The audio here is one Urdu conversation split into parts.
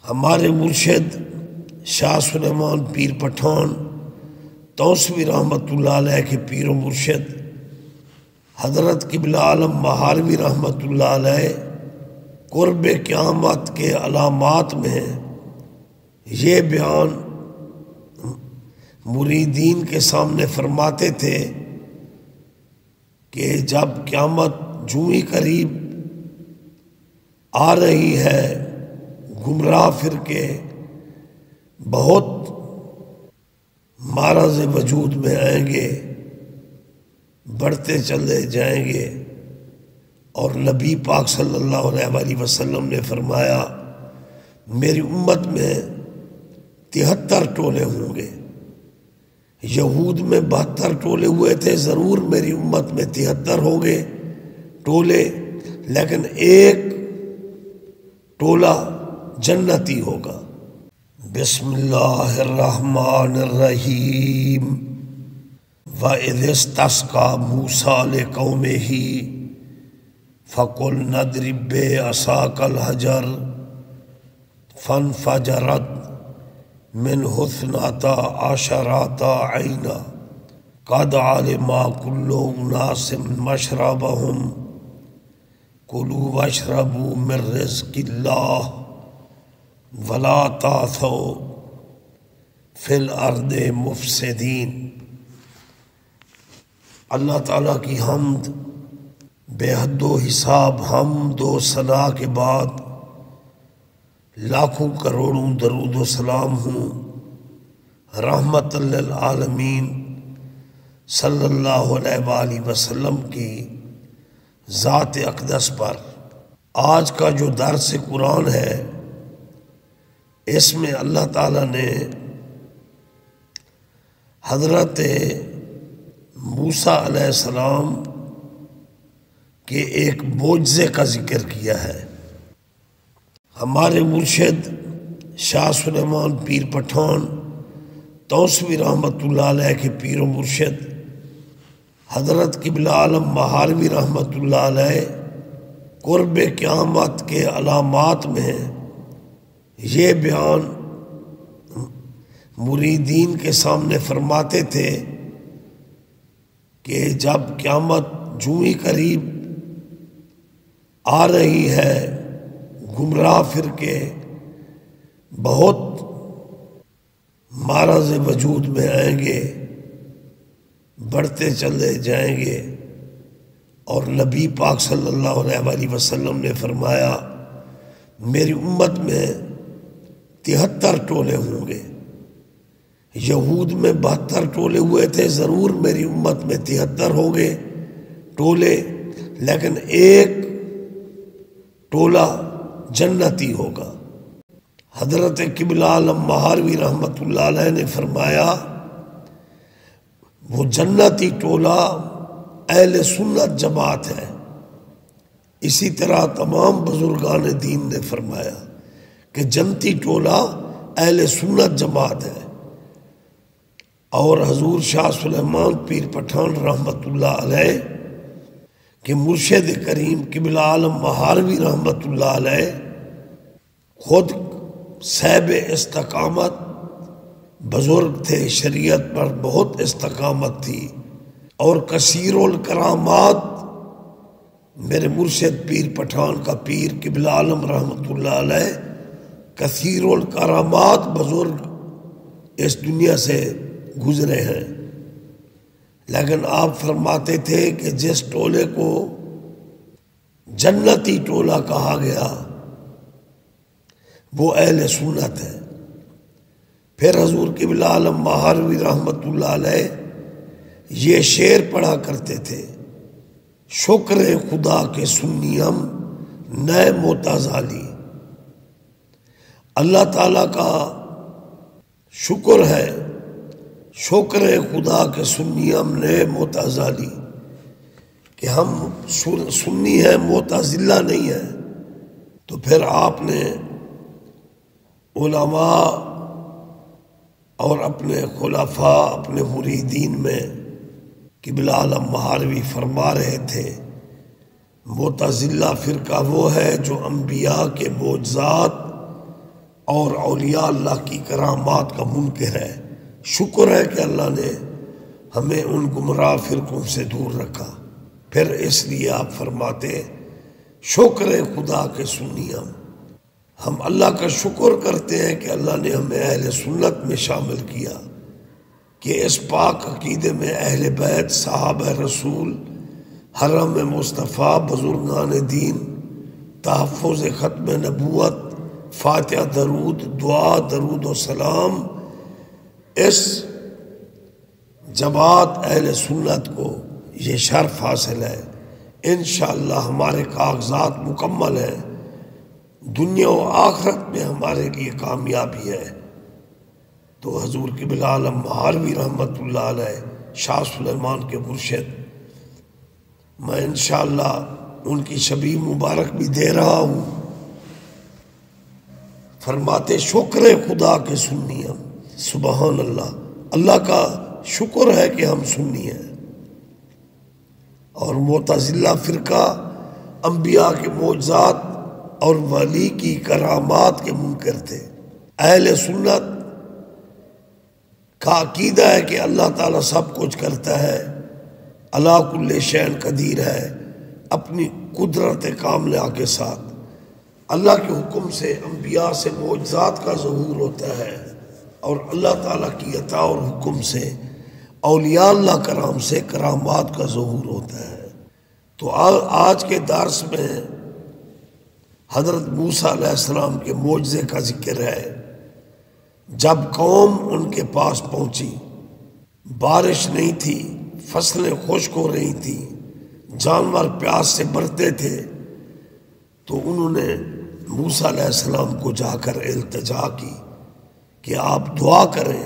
ہمارے مرشد شاہ سلیمان پیر پٹھان توسوی رحمۃ اللہ علیہ کے پیر و مرشد حضرت قبلہ عالم مہاروی رحمۃ اللہ علیہ قرب قیامت کے علامات میں یہ بیان مریدین کے سامنے فرماتے تھے کہ جب قیامت جوں ہی قریب آ رہی ہے گمراہ فرقے بہت معرض وجود میں آئیں گے، بڑھتے چلے جائیں گے، اور نبی پاک صلی اللہ علیہ وآلہ وسلم نے فرمایا میری امت میں 73 ٹولے ہوں گے۔ یہود میں 72 ٹولے ہوئے تھے، ضرور میری امت میں 73 ہوں گے ٹولے، لیکن ایک ٹولہ جنتی ہوگا۔ بسم اللہ الرحمن الرحیم۔ وَإِذِ اسْتَسْقَىٰ مُوسَىٰ لِقَوْمِهِ فَقُلْنَا اضْرِب بِّعَصَاكَ الْحَجَرَ فَانْفَجَرَتْ مِنْهُ 12 عَيْنًا قَدْ عَلِمَ كُلُّ أُنَاسٍ مَّشْرَبَهُمْ كُلُوا وَاشْرَبُوا مِن رِّزْقِ اللَّهِ وَلَا تَعْثَوْا فِي الْأَرْضِ مُفْسِدِينَ۔ اللہ تعالیٰ کی حمد بے حد و حساب حمد و ثنا کے بعد لاکھوں کروڑوں درود و سلام ہوں رحمت للعالمین صلی اللہ علیہ وآلہ وسلم کی ذات اقدس پر۔ آج کا جو درس قرآن ہے اس میں اللہ تعالیٰ نے حضرت موسیٰ علیہ السلام کے ایک معجزے کا ذکر کیا ہے۔ ہمارے مرشد شاہ سلیمان پیر پٹھان توسوی رحمۃ اللہ علیہ کے پیر و مرشد حضرت قبلہ عالم مہاروی رحمۃ اللہ علیہ قرب قیامت کے علامات میں یہ بیان مریدین کے سامنے فرماتے تھے کہ جب قیامت جوں ہی قریب آ رہی ہے گمراہ فرقے بہت معرض وجود میں آئیں گے، بڑھتے چلے جائیں گے، اور نبی پاک صلی اللہ علیہ وآلہ وسلم نے فرمایا میری امت میں 73 ٹولے ہوں گے۔ یہود میں 72 ٹولے ہوئے تھے، ضرور میری امت میں 73 ہوں گے ٹولے، لیکن ایک ٹولہ جنتی ہوگا۔ حضرت قبلہ عالم مہاروی رحمۃ اللہ علیہ نے فرمایا وہ جنتی ٹولہ اہل سنت جماعت ہے۔ اسی طرح تمام بزرگان دین نے فرمایا کہ جنتی ٹولہ اہل سنت جماعت ہے، اور حضور شاہ سلیمان پیر پٹھان رحمۃ اللہ علیہ کہ مرشد کریم قبلہ عالم مہاروی رحمۃ اللہ علیہ خود صاحب استقامت بزرگ تھے، شریعت پر بہت استقامت تھی، اور کثیر الکرامات میرے مرشد پیر پٹھان کا پیر قبلہ عالم رحمۃ اللہ علیہ کثیر الکرامات بزرگ اس دنیا سے گزرے ہیں، لیکن آپ فرماتے تھے کہ جس ٹولے کو جنتی ٹولہ کہا گیا وہ اہل سنت ہے۔ پھر حضور قبلہ عالم مہاروی رحمۃ اللہ علیہ یہ شعر پڑھا کرتے تھے، شکر خدا کے سنیم نئے معتزالی۔ اللہ تعالیٰ کا شکر ہے، شکر خدا کے سنیم نئے معتزالی، کہ ہم سنی ہیں، معتزلہ نہیں ہیں۔ تو پھر آپ نے علماء اور اپنے خلفاء اپنے مریدین میں قبلہ عالم مہاروی فرما رہے تھے معتزلہ فرقہ وہ ہے جو انبیاء کے معجزات اور اولیاء اللہ کی کرامات کا منکر ہے۔ شکر ہے کہ اللہ نے ہمیں ان گمراہ فرقوں سے دور رکھا۔ پھر اس لیے آپ فرماتے شکر خدا کے سنی ہم اللہ کا شکر کرتے ہیں کہ اللہ نے ہمیں اہل سنت میں شامل کیا، کہ اس پاک عقیدے میں اہل بیت، صحابہ رسول، حرم مصطفیٰ، بزرگان دین، تحفظ ختم نبوت، فاتحہ درود، دعا، درود و سلام، اس جماعت اہل سنت کو یہ شرف حاصل ہے۔ انشاءاللہ ہمارے کاغذات مکمل ہیں، دنیا و آخرت میں ہمارے لیے کامیابی ہے۔ تو حضور قبلہ عالم مہاروی رحمۃ اللہ علیہ شاہ سلیمان کے مرشد، میں انشاءاللہ ان کی شبیہ مبارک بھی دے رہا ہوں۔ فرماتے شکر خدا کے سنی ہم، سبحان اللہ، اللہ کا شکر ہے کہ ہم سنی ہیں۔ اور معتزلہ فرقہ انبیاء کے معجزات اور ولی کی کرامات کے منکر تھے۔ اہل سنت کا عقیدہ ہے کہ اللہ تعالیٰ سب کچھ کرتا ہے، علی کل شیء قدیر ہے، اپنی قدرت کاملہ کے ساتھ۔ اللہ کے حکم سے انبیاء سے معجزات کا ظہور ہوتا ہے، اور اللہ تعالیٰ کی عطا اور حکم سے اولیاء اللہ کرام سے کرامات کا ظہور ہوتا ہے۔ تو آج کے درس میں حضرت موسیٰ علیہ السلام کے معجزے کا ذکر ہے۔ جب قوم ان کے پاس پہنچی، بارش نہیں تھی، فصلیں خشک ہو رہی تھیں، جانور پیاس سے مرتے تھے، تو انہوں نے موسیٰ علیہ السلام کو جا کر التجا کی کہ آپ دعا کریں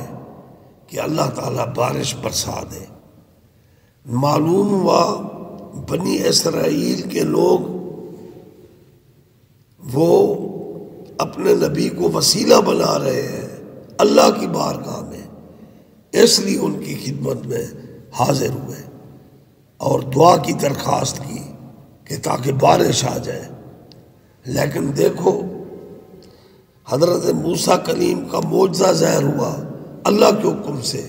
کہ اللہ تعالیٰ بارش برسا دے۔ معلوم ہوا بنی اسرائیل کے لوگ وہ اپنے نبی کو وسیلہ بنا رہے ہیں اللہ کی بارگاہ میں، اس لیے ان کی خدمت میں حاضر ہوئے اور دعا کی درخواست کی کہ تاکہ بارش آ جائے۔ لیکن دیکھو حضرت موسیٰ کلیم کا معجزہ ظاہر ہوا اللہ کے حکم سے،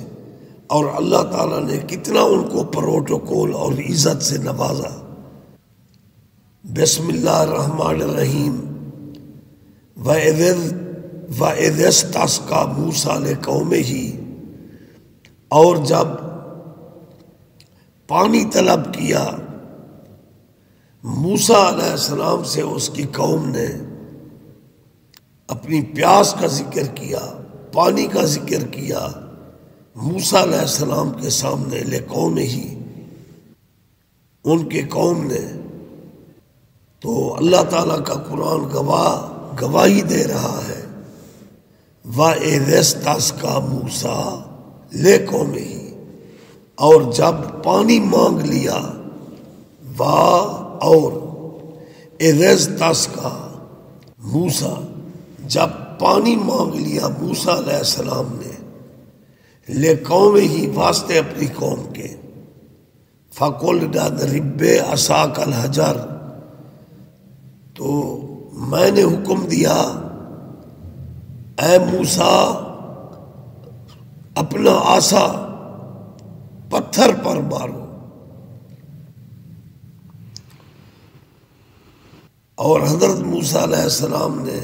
اور اللہ تعالیٰ نے کتنا ان کو پروٹوکول اور عزت سے نوازا۔ بسم اللہ الرحمن الرحیم۔ وَإِذِ اسْتَسْقَىٰ مُوسَىٰ لِقَوْمِهِ، اور جب پانی طلب کیا موسیٰ علیہ السلام سے اس کی قوم نے، اپنی پیاس کا ذکر کیا، پانی کا ذکر کیا موسیٰ علیہ السلام کے سامنے، لِقَوْمِهِ، ان کے قوم نے۔ تو اللہ تعالیٰ کا قرآن گواہی دے رہا ہے، وَإِذِ اسْتَسْقَىٰ مُوسَىٰ لِقَوْمِهِ، اور جب پانی مانگ لیا، اور اِذِ اسْتَسْقَىٰ موسیٰ، جب پانی مانگ لیا موسیٰ علیہ السلام نے، لِقَوْمِهِ، واسطے اپنی قوم کے، فَقُلْنَا اضْرِب بِّعَصَاكَ الْحَجَرَ، تو میں نے حکم دیا اے موسیٰ اپنا عصا پتھر پر مارو، اور حضرت موسیٰ علیہ السلام نے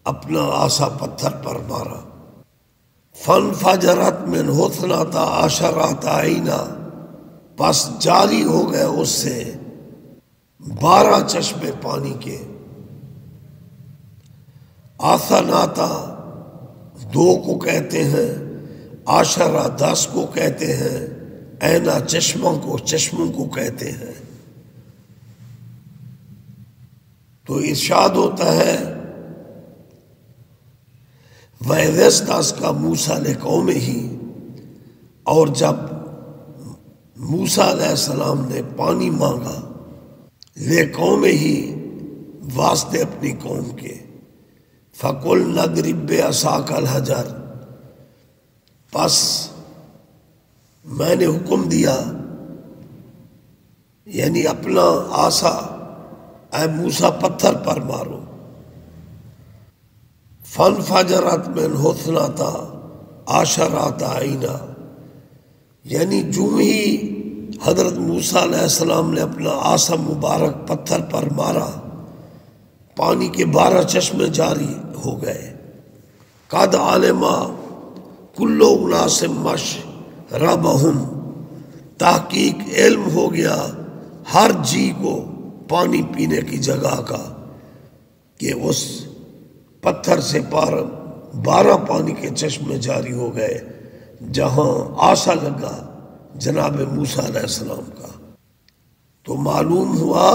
اپنا عصا پتھر پر مارا، فَانْفَجَرَتْ مِنْهُ اثْنَتَا عَشَرَةَ عَيْنًا، پس جاری ہو گئے اس سے 12 چشمے پانی کے، آثناتا 2 کو کہتے ہیں، عشرہ 10 کو کہتے ہیں، عینا چشموں کو کہتے ہیں۔ تو ارشاد ہوتا ہے وَإِذِ اسْتَسْقَىٰ مُوسَىٰ لِقَوْمِهِ، اور جب موسیٰ علیہ السلام نے پانی مانگا، لِقَوْمِهِ، واسطے اپنی قوم کے، فَقُلْنَا اضْرِب بِّعَصَاكَ الْحَجَرَ، پس میں نے حکم دیا، یعنی اپنا عصا اے موسیٰ پتھر پر مارو، فانفجرت من حسنتا عشرات عینا، یعنی جو ہی حضرت موسیٰ علیہ السلام نے اپنا عصا مبارک پتھر پر مارا، پانی کے 12 چشمے جاری ہو گئے۔ قد علم کل اناس مشربہم، تحقیق علم ہو گیا ہر جی کو پانی پینے کی جگہ کا، کہ اس پتھر سے 12 پانی کے چشمے جاری ہو گئے جہاں عصا لگا جناب موسیٰ علیہ السلام کا۔ تو معلوم ہوا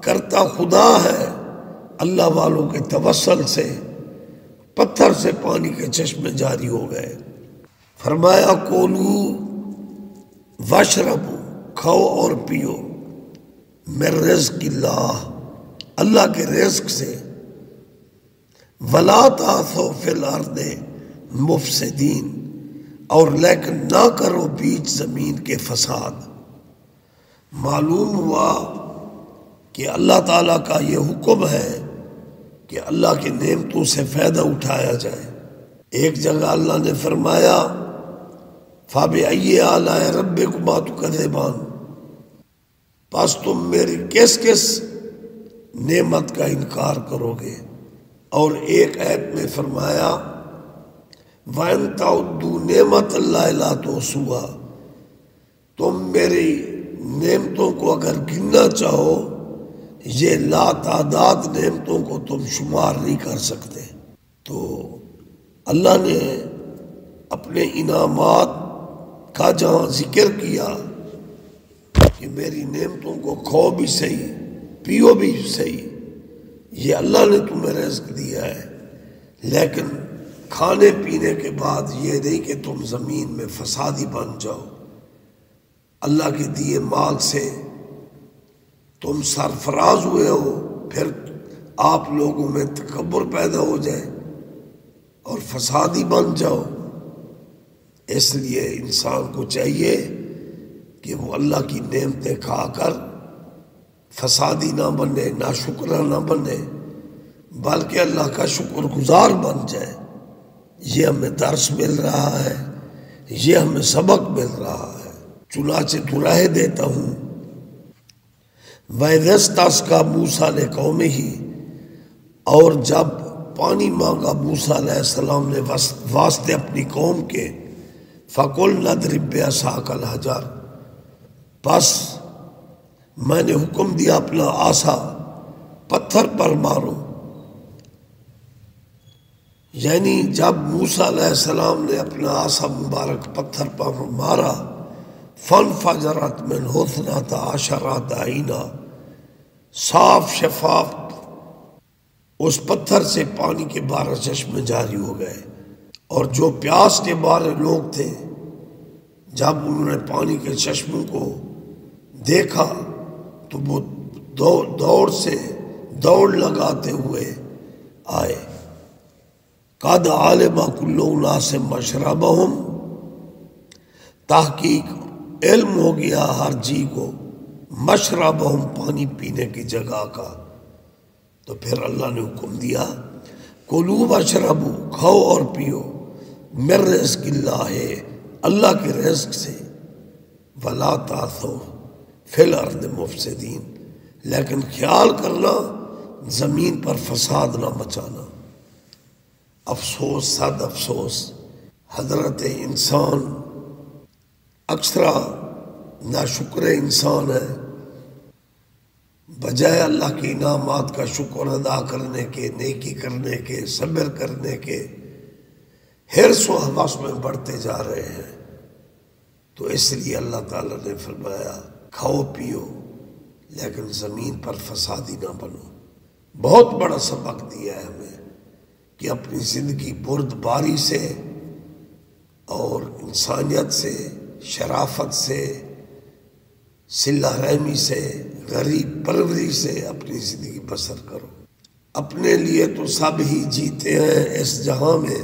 کرتا خدا ہے، اللہ والوں کے توسل سے پتھر سے پانی کے چشمے جاری ہو گئے۔ فرمایا کولو واشربو، کھاؤ اور پیو، من رزق اللہ، اللہ کے رزق سے، ولا تعثوا فی الارض مفسدین، اور لیکن نہ کرو بیچ زمین کے فساد۔ معلوم ہوا کہ اللہ تعالیٰ کا یہ حکم ہے کہ اللہ کی نعمتوں سے فائدہ اٹھایا جائے۔ ایک جگہ اللہ نے فرمایا فَبِأَيِّ آلَاءِ رَبِّكُمَا تُكَذِّبَانِ، پس تم میری کس کس نعمت کا انکار کرو گے۔ اور ایک آیت میں فرمایا وَإِن تَعُدُّوا نِعْمَتَ اللَّهِ لَا تُحْصُوهَا، تم میری نعمتوں کو اگر گننا چاہو، یہ لا تعداد نعمتوں کو تم شمار نہیں کر سکتے۔ تو اللہ نے اپنے انعامات کا جہاں ذکر کیا کہ میری نعمتوں کو کھاؤ بھی صحیح، پیو بھی صحیح، یہ اللہ نے تمہیں رزق دیا ہے، لیکن کھانے پینے کے بعد یہ نہیں کہ تم زمین میں فسادی بن جاؤ، اللہ کے دیے مال سے تم سرفراز ہوئے ہو، پھر آپ لوگوں میں تکبر پیدا ہو جائے اور فسادی بن جاؤ۔ اس لیے انسان کو چاہیے کہ وہ اللہ کی نعمتیں کھا کر فسادی نہ بنے، ناشکرہ نہ بنے، بلکہ اللہ کا شکر گزار بن جائے۔ یہ ہمیں درس مل رہا ہے، یہ ہمیں سبق مل رہا ہے۔ چنانچہ دہرائی دیتا ہوں وَإِذِ اسْتَسْقَىٰ مُوسَىٰ لِقَوْمِهِ، اور جب پانی مانگا موسیٰ علیہ السلام نے واسطے اپنی قوم کے، فَقُلْنَا اضْرِب بِّعَصَاكَ الْحَجَرَ، بس میں نے حکم دیا اپنا عصا پتھر پر مارو۔ یعنی جب موسیٰ علیہ السلام نے اپنا عصا مبارک پتھر پر مارا، فانفجرت من حسنتا عشرات عینا، صاف شفاف اس پتھر سے پانی کے 12 چشمے جاری ہو گئے۔ اور جو پیاس کے مارے لوگ تھے، جب انہوں نے پانی کے چشموں کو دیکھا تو وہ دوڑ لگاتے ہوئے آئے۔ قد علم کل اناس مشربہم، تحقیق علم ہو گیا ہر جی کو، مشربہم پانی پینے کی جگہ کا۔ تو پھر اللہ نے حکم دیا کلو واشربو، کھاؤ اور پیو، من رزق اللہ، اللہ کے رزق سے، ولا تعثوا فی الارض مفسدین، لیکن خیال کرنا زمین پر فساد نہ مچانا۔ افسوس، صد افسوس، حضرت انسان اکثر ناشکر انسان ہے، بجائے اللہ کے انعامات کا شکر ادا کرنے کے، نیکی کرنے کے، صبر کرنے کے، حرص و حوث میں بڑھتے جا رہے ہیں۔ تو اس لیے اللہ تعالیٰ نے فرمایا کھاؤ پیو لیکن زمین پر فسادی نہ بنو۔ بہت بڑا سبق دیا ہے ہمیں کہ اپنی زندگی بردباری سے اور انسانیت سے، شرافت سے، صلہ رحمی سے، غریب پروری سے اپنی زندگی بسر کرو۔ اپنے لیے تو سب ہی جیتے ہیں، اس جہاں میں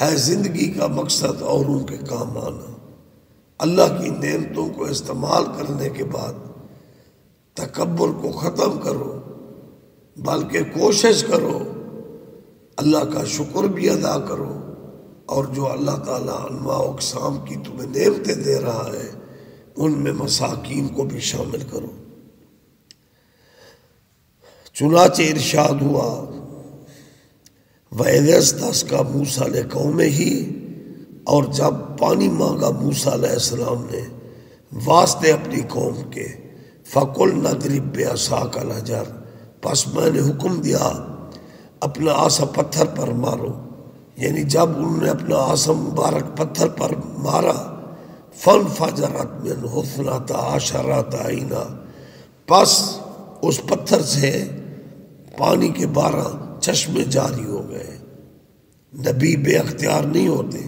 ہے زندگی کا مقصد اوروں کے کام آنا۔ اللہ کی نعمتوں کو استعمال کرنے کے بعد تکبر کو ختم کرو، بلکہ کوشش کرو اللہ کا شکر بھی ادا کرو، اور جو اللہ تعالیٰ انواع و اقسام کی تمہیں نعمتیں دے رہا ہے ان میں مساکین کو بھی شامل کرو۔ چنانچہ ارشاد ہوا وَإِذِ اسْتَسْقَىٰ مُوسَىٰ لِقَوْمِهِ، اور جب پانی مانگا موسیٰ علیہ السلام نے واسطے اپنی قوم کے، فَقُلْ نَضْرِب بِعَصَاكَ الْحَجَرَ، پس میں نے حکم دیا اپنا عصا پتھر پر مارو، یعنی جب انہوں نے اپنا عصا مبارک پتھر پر مارا، فَانْفَجَرَتْ مِنْهُ اثْنَتَا عَشَرَةَ عَيْنًا، پس اس پتھر سے پانی کے 12 چشمے جاری ہو گئے۔ نبی بے اختیار نہیں ہوتے،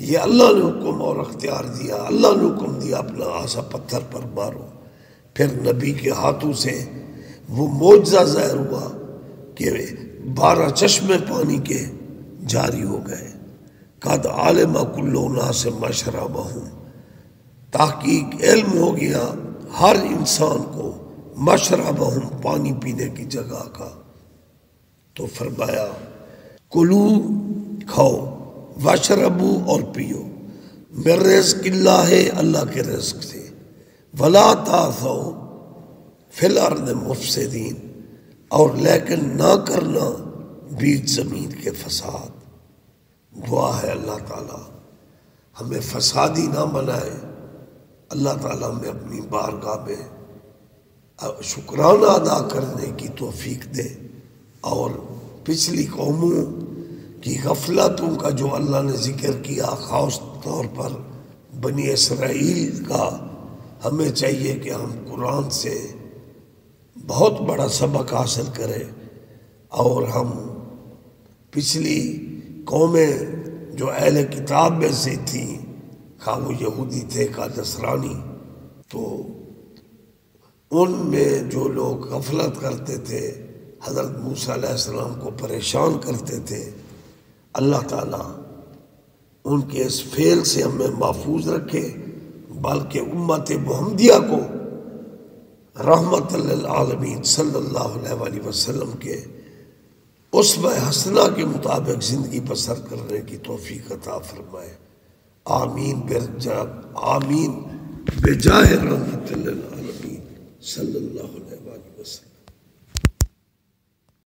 یہ اللہ نے حکم اور اختیار دیا، اللہ نے حکم دیا اپنا عصا پتھر پر مارو، پھر نبی کے ہاتھوں سے وہ معجزہ ظاہر ہوا کہ 12 چشمے پانی کے جاری ہو گئے۔ قد علم کل اناس مشربہم، تحقیق علم ہو گیا ہر انسان کو مشربہم، پانی پینے کی جگہ کا۔ تو فرمایا کلو، کھاؤ، واشربو، اور پیو، من رزق اللہ ہے، اللہ کے رزق سے، ولا تعثوا فی الارض مفسدین، اور لیکن نہ کرنا بیچ زمین کے فساد۔ دعا ہے اللہ تعالیٰ ہمیں فسادی نہ بنائے، اللہ تعالیٰ ہمیں اپنی بارگاہ میں شکرانہ ادا کرنے کی توفیق دے، اور پچھلی قوموں کی غفلتوں کا جو اللہ نے ذکر کیا، خاص طور پر بنی اسرائیل کا، ہمیں چاہیے کہ ہم قرآن سے بہت بڑا سبق حاصل کریں، اور ہم پچھلی قومیں جو اہل کتاب میں سے تھیں، خواہ وہ یہودی تھے کا نصرانی، تو ان میں جو لوگ غفلت کرتے تھے، حضرت موسیٰ علیہ السلام کو پریشان کرتے تھے، اللہ تعالیٰ ان کے اس فعل سے ہمیں محفوظ رکھے، بلکہ امت محمدیہ کو رحمت للعالمین صلی اللہ علیہ وآلہ وسلم کے اسوہ حسنہ کے مطابق زندگی بسر کرنے کی توفیق عطا فرمائے۔ آمین آمین بجاہ رحمت للعالمین صلی اللہ علیہ وسلم۔